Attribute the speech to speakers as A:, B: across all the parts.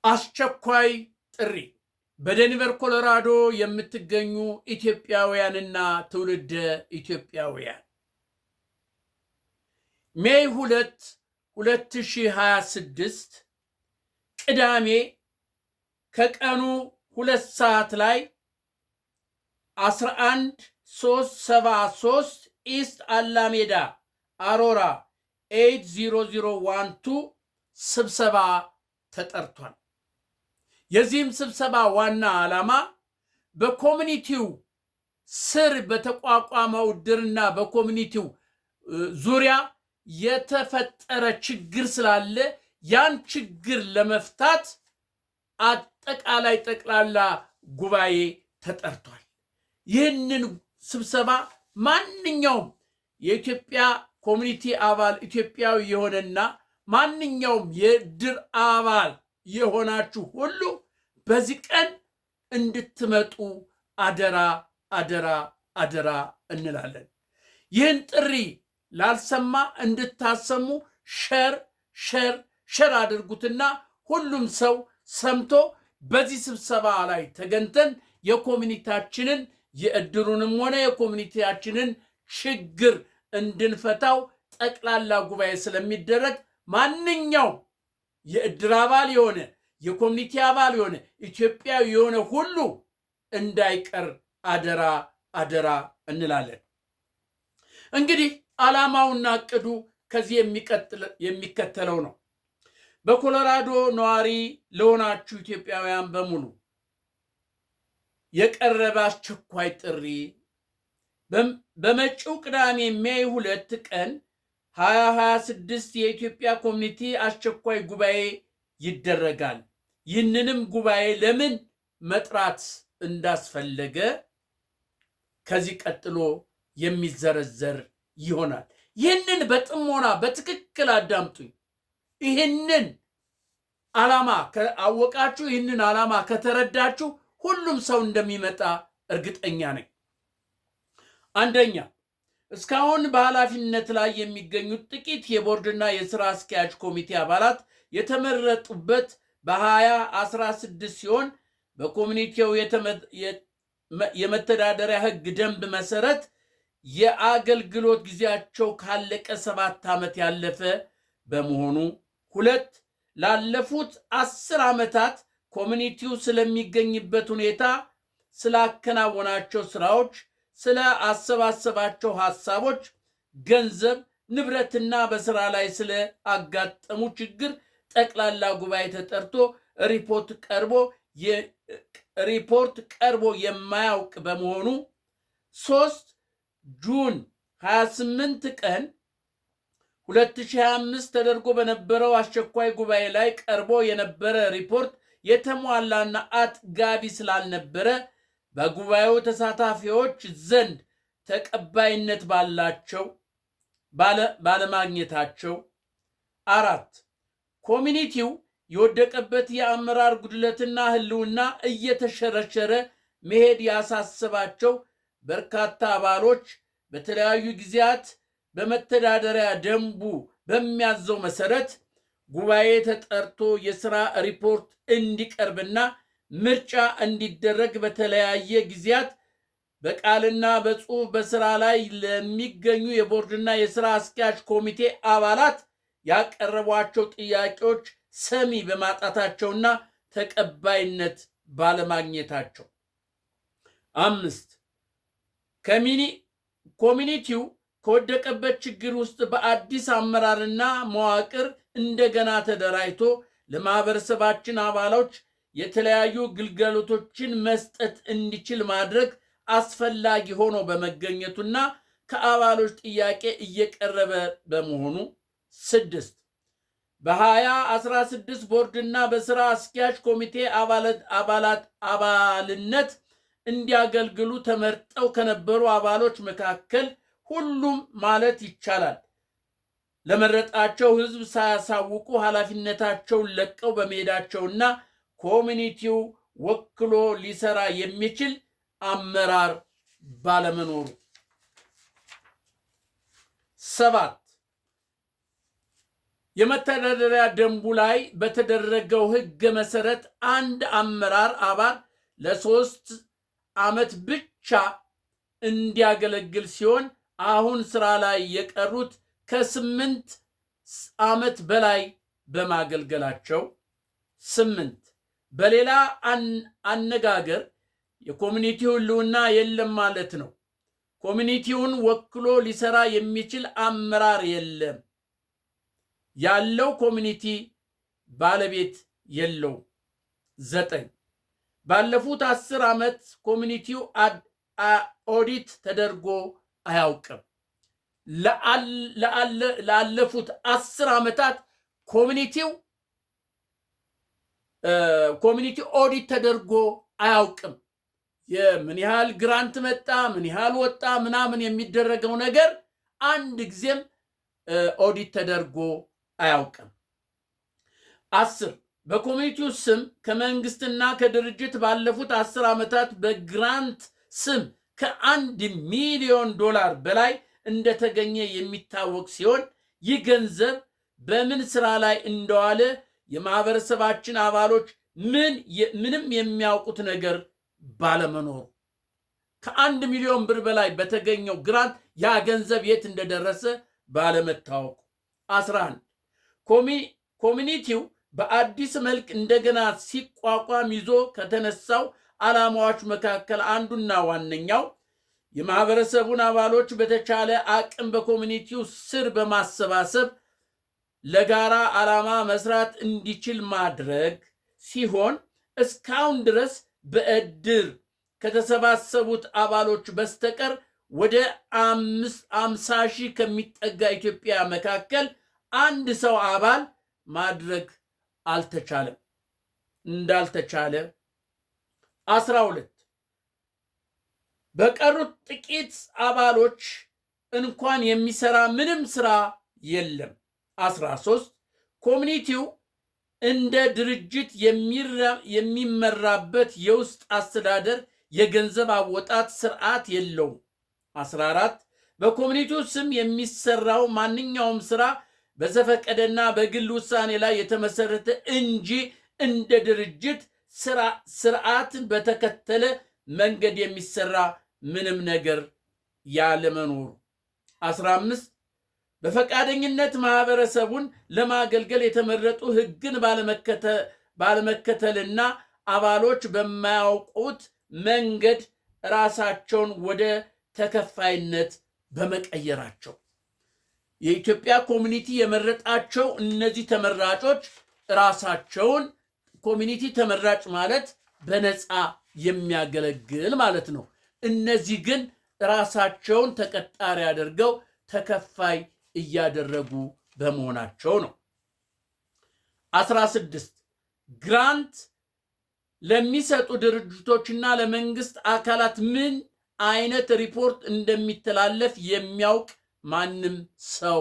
A: አስቸኳይ ጥሪ በዴንቨር ኮሎራዶ የምትገኙ ኢትዮጵያውያንና ትውልደ ኢትዮጵያውያን ሜይ 2 2026 ቅዳሜ ከቀኑ 2 ሰዓት ላይ 11373 ኢስት አላሜዳ አሮራ 80012 ስብሰባ ተጠርቷል። የዚህም ስብሰባ ዋና ዓላማ በኮሚኒቲው ስር በተቋቋመው ድርና በኮሚኒቲው ዙሪያ የተፈጠረ ችግር ስላለ ያን ችግር ለመፍታት አጠቃላይ ጠቅላላ ጉባኤ ተጠርቷል። ይህንን ስብሰባ ማንኛውም የኢትዮጵያ ኮሚኒቲ አባል ኢትዮጵያዊ የሆነና ማንኛውም የድር አባል የሆናችሁ ሁሉ በዚህ ቀን እንድትመጡ አደራ አደራ አደራ እንላለን። ይህን ጥሪ ላልሰማ እንድታሰሙ ሸር አድርጉትና ሁሉም ሰው ሰምቶ በዚህ ስብሰባ ላይ ተገኝተን የኮሚኒቲያችንን የእድሩንም ሆነ የኮሚኒቲያችንን ችግር እንድንፈታው ጠቅላላ ጉባኤ ስለሚደረግ ማንኛውም የእድር አባል የሆነ የኮሚኒቲ አባል የሆነ ኢትዮጵያዊ የሆነ ሁሉ እንዳይቀር አደራ አደራ እንላለን። እንግዲህ ዓላማውና እቅዱ ከዚህ የሚከተለው ነው። በኮሎራዶ ነዋሪ ለሆናችሁ ኢትዮጵያውያን በሙሉ የቀረበ አስቸኳይ ጥሪ በመጪው ቅዳሜ ሜይ 2 ቀን 2026 የኢትዮጵያ ኮሚኒቲ አስቸኳይ ጉባኤ ይደረጋል። ይህንንም ጉባኤ ለምን መጥራት እንዳስፈለገ ከዚህ ቀጥሎ የሚዘረዘር ይሆናል። ይህንን በጥሞና በትክክል አዳምጡኝ። ይህንን ዓላማ ካወቃችሁ፣ ይህንን ዓላማ ከተረዳችሁ ሁሉም ሰው እንደሚመጣ እርግጠኛ ነኝ። አንደኛ፣ እስካሁን በኃላፊነት ላይ የሚገኙት ጥቂት የቦርድና የሥራ አስኪያጅ ኮሚቴ አባላት የተመረጡበት በ2016 ሲሆን በኮሚኒቲው የመተዳደሪያ ሕግ ደንብ መሰረት የአገልግሎት ጊዜያቸው ካለቀ 7 ዓመት ያለፈ በመሆኑ፣ 2 ላለፉት 10 ዓመታት ኮሚኒቲው ስለሚገኝበት ሁኔታ፣ ስላከናወናቸው ስራዎች፣ ስለ አሰባሰባቸው ሐሳቦች፣ ገንዘብ፣ ንብረትና በስራ ላይ ስለ አጋጠሙ ችግር ጠቅላላ ጉባኤ ተጠርቶ ሪፖርት ቀርቦ የማያውቅ በመሆኑ፣ 3 ጁን 28 ቀን 2025 ተደርጎ በነበረው አስቸኳይ ጉባኤ ላይ ቀርቦ የነበረ ሪፖርት የተሟላና አጥጋቢ ስላልነበረ በጉባኤው ተሳታፊዎች ዘንድ ተቀባይነት ባለማግኘታቸው፣ 4 ኮሚኒቲው የወደቀበት የአመራር ጉድለትና ህልውና እየተሸረሸረ መሄድ ያሳሰባቸው በርካታ አባሎች በተለያዩ ጊዜያት በመተዳደሪያ ደንቡ በሚያዘው መሰረት ጉባኤ ተጠርቶ የሥራ ሪፖርት እንዲቀርብና ምርጫ እንዲደረግ በተለያየ ጊዜያት በቃልና በጽሑፍ በሥራ ላይ ለሚገኙ የቦርድና የሥራ አስኪያጅ ኮሚቴ አባላት ያቀረቧቸው ጥያቄዎች ሰሚ በማጣታቸውና ተቀባይነት ባለማግኘታቸው፣ 5 ኮሚኒቲው ከወደቀበት ችግር ውስጥ በአዲስ አመራርና መዋቅር እንደገና ተደራጅቶ ለማህበረሰባችን አባሎች የተለያዩ ግልጋሎቶችን መስጠት እንዲችል ማድረግ አስፈላጊ ሆኖ በመገኘቱና ከአባሎች ጥያቄ እየቀረበ በመሆኑ፣ 6 በ2016 ቦርድና በሥራ አስኪያጅ ኮሚቴ አባልነት እንዲያገልግሉ ተመርጠው ከነበሩ አባሎች መካከል ሁሉም ማለት ይቻላል ለመረጣቸው ሕዝብ ሳያሳውቁ ኃላፊነታቸውን ለቀው በመሄዳቸውና ኮሚኒቲው ወክሎ ሊሰራ የሚችል አመራር ባለመኖሩ፣ 7 የመተዳደሪያ ደንቡ ላይ በተደረገው ሕግ መሰረት አንድ አመራር አባል ለ3 ዓመት ብቻ እንዲያገለግል ሲሆን አሁን ስራ ላይ የቀሩት ከ8 ዓመት በላይ በማገልገላቸው 8 በሌላ አነጋገር የኮሚኒቲው ህልውና የለም ማለት ነው። ኮሚኒቲውን ወክሎ ሊሰራ የሚችል አመራር የለም። ያለው ኮሚኒቲ ባለቤት የለው። 9 ባለፉት 10 ዓመት ኮሚኒቲው ኦዲት ተደርጎ አያውቅም። ላለፉት 10 ዓመታት ኮሚኒቲው ኦዲት ተደርጎ አያውቅም። ምን ያህል ግራንት መጣ፣ ምን ያህል ወጣ ምናምን የሚደረገው ነገር አንድ ጊዜም ኦዲት ተደርጎ አያውቅም። 10 በኮሚኒቲው ስም ከመንግስትና ከድርጅት ባለፉት 10 ዓመታት በግራንት ስም ከ1 ሚሊዮን $1 በላይ እንደተገኘ የሚታወቅ ሲሆን ይህ ገንዘብ በምን ስራ ላይ እንደዋለ የማህበረሰባችን አባሎች ምንም የሚያውቁት ነገር ባለመኖሩ ከ1 ሚሊዮን ብር በላይ በተገኘው ግራንት ያ ገንዘብ የት እንደደረሰ ባለመታወቁ። 11 ኮሚኒቲው በአዲስ መልክ እንደገና ሲቋቋም ይዞ ከተነሳው ዓላማዎች መካከል አንዱና ዋነኛው የማህበረሰቡን አባሎች በተቻለ አቅም በኮሚኒቲው ስር በማሰባሰብ ለጋራ ዓላማ መስራት እንዲችል ማድረግ ሲሆን እስካሁን ድረስ በእድር ከተሰባሰቡት አባሎች በስተቀር ወደ 50,000 ከሚጠጋ ኢትዮጵያ መካከል አንድ ሰው አባል ማድረግ እንዳልተቻለ። 12 በቀሩት ጥቂት አባሎች እንኳን የሚሰራ ምንም ስራ የለም። 13 ኮሚኒቲው እንደ ድርጅት የሚመራበት የውስጥ አስተዳደር የገንዘብ አወጣት ስርዓት የለውም። 14 በኮሚኒቲው ስም የሚሰራው ማንኛውም ስራ በዘፈቀደና በግል ውሳኔ ላይ የተመሰረተ እንጂ እንደ ድርጅት ስርዓትን በተከተለ መንገድ የሚሰራ ምንም ነገር ያለመኖሩ። 15 በፈቃደኝነት ማህበረሰቡን ለማገልገል የተመረጡ ሕግን ባለመከተልና አባሎች በማያውቁት መንገድ ራሳቸውን ወደ ተከፋይነት በመቀየራቸው የኢትዮጵያ ኮሚኒቲ የመረጣቸው እነዚህ ተመራጮች ራሳቸውን ኮሚኒቲ ተመራጭ ማለት በነፃ የሚያገለግል ማለት ነው። እነዚህ ግን ራሳቸውን ተቀጣሪ አድርገው ተከፋይ እያደረጉ በመሆናቸው ነው። 16 ግራንት ለሚሰጡ ድርጅቶችና ለመንግስት አካላት ምን አይነት ሪፖርት እንደሚተላለፍ የሚያውቅ ማንም ሰው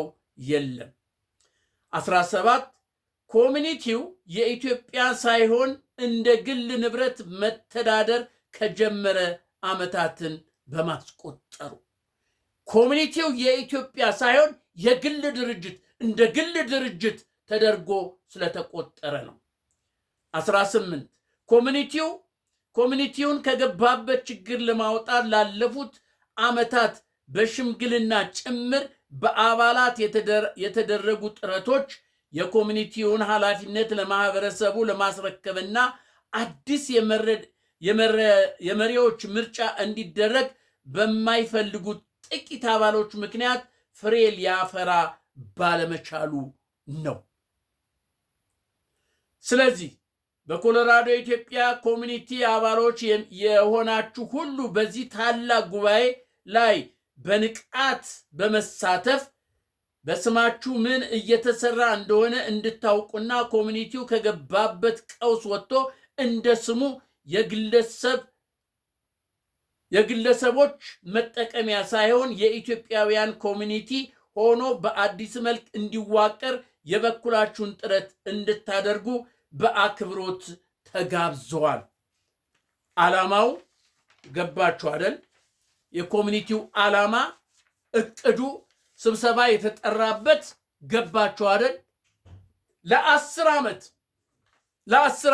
A: የለም። 17 ኮሚኒቲው የኢትዮጵያ ሳይሆን እንደ ግል ንብረት መተዳደር ከጀመረ ዓመታትን በማስቆጠሩ ኮሚኒቲው የኢትዮጵያ ሳይሆን የግል ድርጅት እንደ ግል ድርጅት ተደርጎ ስለተቆጠረ ነው። 18 ኮሚኒቲውን ከገባበት ችግር ለማውጣት ላለፉት ዓመታት በሽምግልና ጭምር በአባላት የተደረጉ ጥረቶች የኮሚኒቲውን ኃላፊነት ለማህበረሰቡ ለማስረከብና አዲስ የመሪዎች ምርጫ እንዲደረግ በማይፈልጉት ጥቂት አባሎች ምክንያት ፍሬ ሊያፈራ ባለመቻሉ ነው። ስለዚህ በኮሎራዶ የኢትዮጵያ ኮሚኒቲ አባሎች የሆናችሁ ሁሉ በዚህ ታላቅ ጉባኤ ላይ በንቃት በመሳተፍ በስማችሁ ምን እየተሰራ እንደሆነ እንድታውቁና ኮሚኒቲው ከገባበት ቀውስ ወጥቶ እንደ ስሙ የግለሰቦች መጠቀሚያ ሳይሆን የኢትዮጵያውያን ኮሚኒቲ ሆኖ በአዲስ መልክ እንዲዋቀር የበኩላችሁን ጥረት እንድታደርጉ በአክብሮት ተጋብዘዋል። ዓላማው ገባችሁ አይደል? የኮሚኒቲው ዓላማ፣ እቅዱ፣ ስብሰባ የተጠራበት ገባችሁ አይደል? ለ10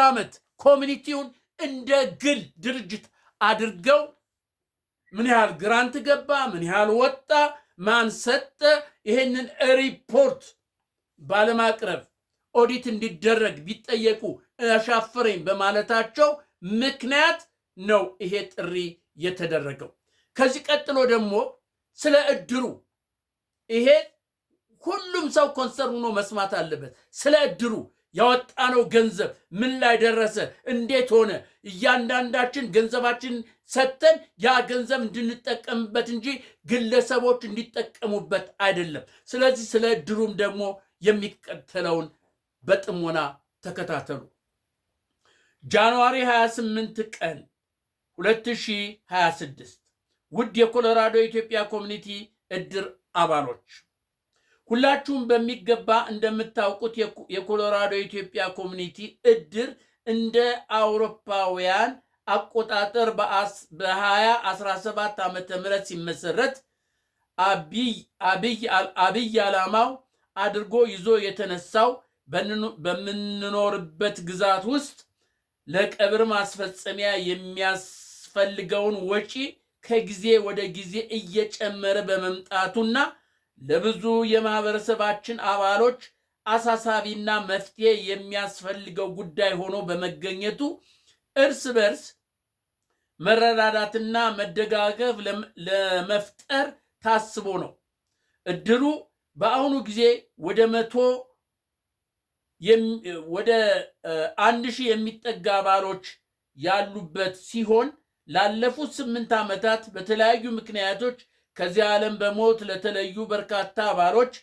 A: ዓመት ኮሚኒቲውን እንደ ግል ድርጅት አድርገው ምን ያህል ግራንት ገባ፣ ምን ያህል ወጣ፣ ማን ሰጠ፣ ይሄንን ሪፖርት ባለማቅረብ ኦዲት እንዲደረግ ቢጠየቁ አሻፈረኝ በማለታቸው ምክንያት ነው ይሄ ጥሪ የተደረገው። ከዚህ ቀጥሎ ደግሞ ስለ እድሩ ይሄ ሁሉም ሰው ኮንሰርን ሆኖ መስማት አለበት። ስለ እድሩ ያወጣነው ገንዘብ ምን ላይ ደረሰ፣ እንዴት ሆነ፣ እያንዳንዳችን ገንዘባችን ሰጥተን ያ ገንዘብ እንድንጠቀምበት እንጂ ግለሰቦች እንዲጠቀሙበት አይደለም። ስለዚህ ስለ እድሩም ደግሞ የሚከተለውን በጥሞና ተከታተሉ። ጃንዋሪ 28 ቀን 2026 ውድ የኮሎራዶ የኢትዮጵያ ኮሚኒቲ እድር አባሎች ሁላችሁም በሚገባ እንደምታውቁት የኮሎራዶ የኢትዮጵያ ኮሚኒቲ እድር እንደ አውሮፓውያን አቆጣጠር በ2017 ዓመተ ምህረት ሲመሰረት አብይ ዓላማው አድርጎ ይዞ የተነሳው በምንኖርበት ግዛት ውስጥ ለቀብር ማስፈጸሚያ የሚያስፈልገውን ወጪ ከጊዜ ወደ ጊዜ እየጨመረ በመምጣቱና ለብዙ የማህበረሰባችን አባሎች አሳሳቢና መፍትሄ የሚያስፈልገው ጉዳይ ሆኖ በመገኘቱ እርስ በርስ መረዳዳትና መደጋገፍ ለመፍጠር ታስቦ ነው። እድሩ በአሁኑ ጊዜ ወደ 1000 የሚጠጋ አባሎች ያሉበት ሲሆን ላለፉት 8 ዓመታት በተለያዩ ምክንያቶች ከዚህ ዓለም በሞት ለተለዩ በርካታ አባሎች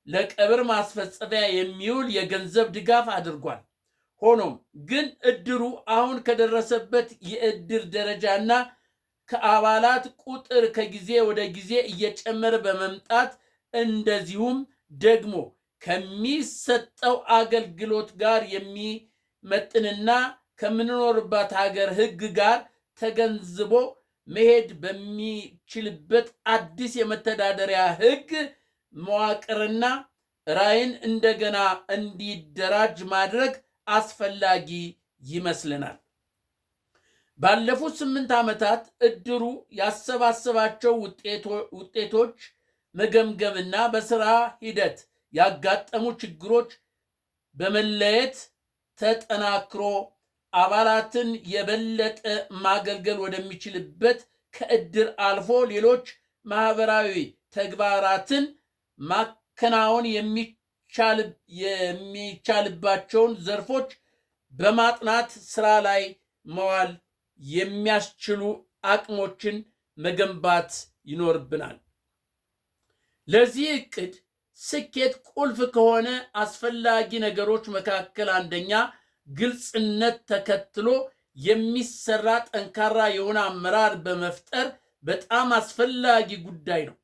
A: ለቀብር ማስፈጸሚያ የሚውል የገንዘብ ድጋፍ አድርጓል። ሆኖም ግን እድሩ አሁን ከደረሰበት የእድር ደረጃና ከአባላት ቁጥር ከጊዜ ወደ ጊዜ እየጨመረ በመምጣት እንደዚሁም ደግሞ ከሚሰጠው አገልግሎት ጋር የሚመጥንና ከምንኖርባት ሀገር ሕግ ጋር ተገንዝቦ መሄድ በሚችልበት አዲስ የመተዳደሪያ ሕግ መዋቅርና ራዕይን እንደገና እንዲደራጅ ማድረግ አስፈላጊ ይመስለናል። ባለፉት 8 ዓመታት እድሩ ያሰባሰባቸው ውጤቶች መገምገምና በስራ ሂደት ያጋጠሙ ችግሮች በመለየት ተጠናክሮ አባላትን የበለጠ ማገልገል ወደሚችልበት ከእድር አልፎ ሌሎች ማህበራዊ ተግባራትን ማከናወን የሚቻልባቸውን ዘርፎች በማጥናት ስራ ላይ መዋል የሚያስችሉ አቅሞችን መገንባት ይኖርብናል። ለዚህ እቅድ ስኬት ቁልፍ ከሆነ አስፈላጊ ነገሮች መካከል አንደኛ ግልጽነት ተከትሎ የሚሰራ ጠንካራ የሆነ አመራር በመፍጠር በጣም አስፈላጊ ጉዳይ ነው።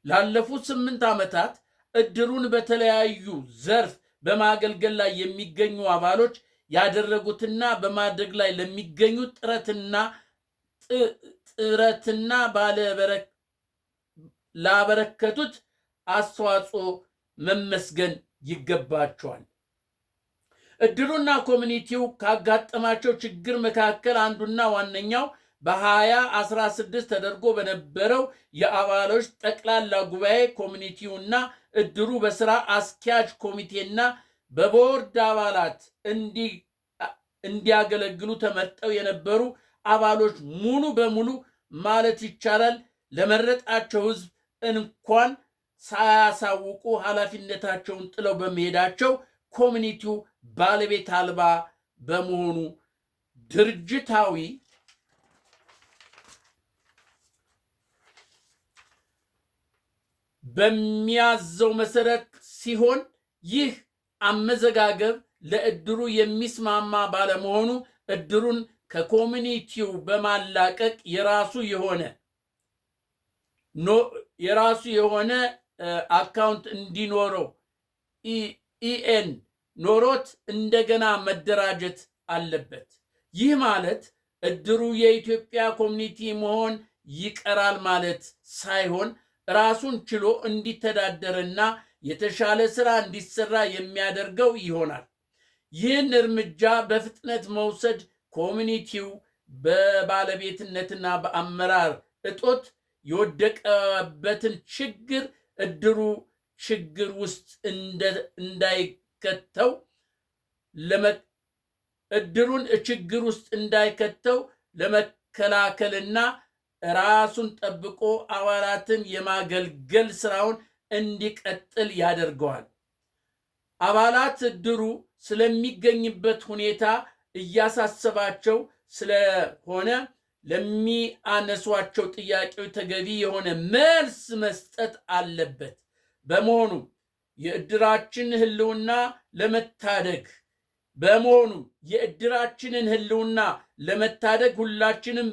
A: ላለፉት 8 ዓመታት እድሩን በተለያዩ ዘርፍ በማገልገል ላይ የሚገኙ አባሎች ያደረጉትና በማድረግ ላይ ለሚገኙ ጥረትና ላበረከቱት አስተዋጽኦ መመስገን ይገባቸዋል። እድሩና ኮሚኒቲው ካጋጠማቸው ችግር መካከል አንዱና ዋነኛው በ2016 ተደርጎ በነበረው የአባሎች ጠቅላላ ጉባኤ ኮሚኒቲውና እድሩ በስራ አስኪያጅ ኮሚቴና በቦርድ አባላት እንዲያገለግሉ ተመርጠው የነበሩ አባሎች ሙሉ በሙሉ ማለት ይቻላል ለመረጣቸው ሕዝብ እንኳን ሳያሳውቁ ኃላፊነታቸውን ጥለው በመሄዳቸው ኮሚኒቲው ባለቤት አልባ በመሆኑ ድርጅታዊ በሚያዘው መሰረት ሲሆን ይህ አመዘጋገብ ለእድሩ የሚስማማ ባለመሆኑ እድሩን ከኮሚኒቲው በማላቀቅ የራሱ የሆነ አካውንት እንዲኖረው ኢኤን ኖሮት እንደገና መደራጀት አለበት። ይህ ማለት እድሩ የኢትዮጵያ ኮሚኒቲ መሆን ይቀራል ማለት ሳይሆን ራሱን ችሎ እንዲተዳደርና የተሻለ ስራ እንዲሰራ የሚያደርገው ይሆናል። ይህን እርምጃ በፍጥነት መውሰድ ኮሚኒቲው በባለቤትነትና በአመራር እጦት የወደቀበትን ችግር እድሩ ችግር ውስጥ እንዳይከተው ለመከላከልና ራሱን ጠብቆ አባላትን የማገልገል ስራውን እንዲቀጥል ያደርገዋል። አባላት እድሩ ስለሚገኝበት ሁኔታ እያሳሰባቸው ስለሆነ ለሚያነሷቸው ጥያቄዎች ተገቢ የሆነ መልስ መስጠት አለበት። በመሆኑ የእድራችንን ህልውና ለመታደግ ሁላችንም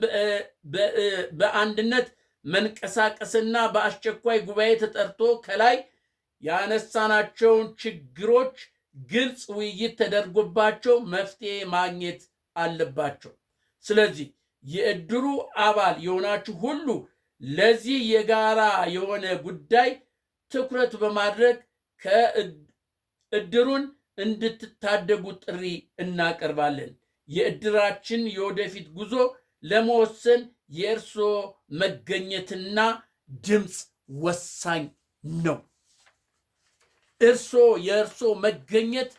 A: በአንድነት መንቀሳቀስና በአስቸኳይ ጉባኤ ተጠርቶ ከላይ ያነሳናቸውን ችግሮች ግልጽ ውይይት ተደርጎባቸው መፍትሄ ማግኘት አለባቸው። ስለዚህ የእድሩ አባል የሆናችሁ ሁሉ ለዚህ የጋራ የሆነ ጉዳይ ትኩረት በማድረግ እድሩን እንድትታደጉ ጥሪ እናቀርባለን። የእድራችን የወደፊት ጉዞ ለመወሰን የእርስዎ መገኘትና ድምፅ ወሳኝ ነው። የእርስዎ መገኘት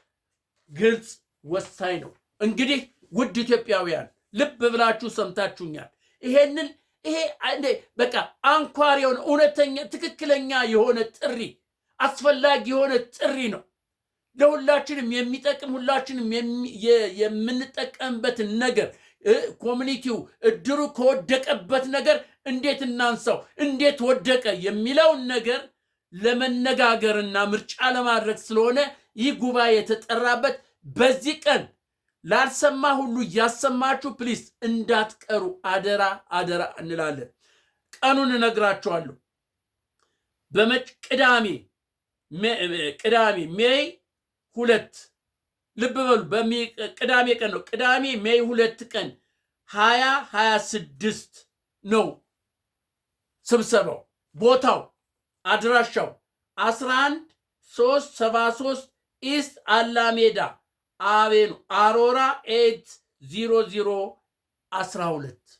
A: ግልጽ ወሳኝ ነው። እንግዲህ ውድ ኢትዮጵያውያን ልብ ብላችሁ ሰምታችሁኛል። ይሄ በቃ አንኳር የሆነ እውነተኛ ትክክለኛ የሆነ ጥሪ፣ አስፈላጊ የሆነ ጥሪ ነው። ለሁላችንም የሚጠቅም ሁላችንም የምንጠቀምበትን ነገር ኮሚኒቲው እድሩ ከወደቀበት ነገር እንዴት እናንሳው፣ እንዴት ወደቀ የሚለውን ነገር ለመነጋገርና ምርጫ ለማድረግ ስለሆነ ይህ ጉባኤ የተጠራበት በዚህ ቀን ላልሰማ ሁሉ እያሰማችሁ ፕሊስ እንዳትቀሩ አደራ አደራ እንላለን። ቀኑን እነግራችኋለሁ። ቅዳሜ ሜይ 2 ልብ በሉ፣ ቅዳሜ ቀን ነው። ቅዳሜ ሜይ 2 ቀን 2026 ነው ስብሰባው። ቦታው አድራሻው 11373 ኢስት አላሜዳ አቬኑ አሮራ 80012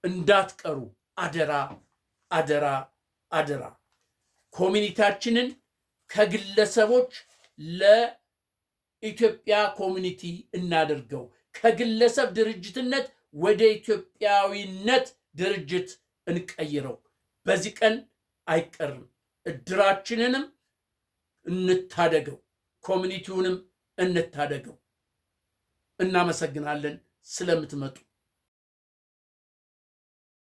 A: እንዳትቀሩ አደራ አደራ አደራ። ኮሚኒቲያችንን ከግለሰቦች ለኢትዮጵያ ኮሚኒቲ እናደርገው። ከግለሰብ ድርጅትነት ወደ ኢትዮጵያዊነት ድርጅት እንቀይረው። በዚህ ቀን አይቀርም። እድራችንንም እንታደገው፣ ኮሚኒቲውንም እንታደገው። እናመሰግናለን ስለምትመጡ።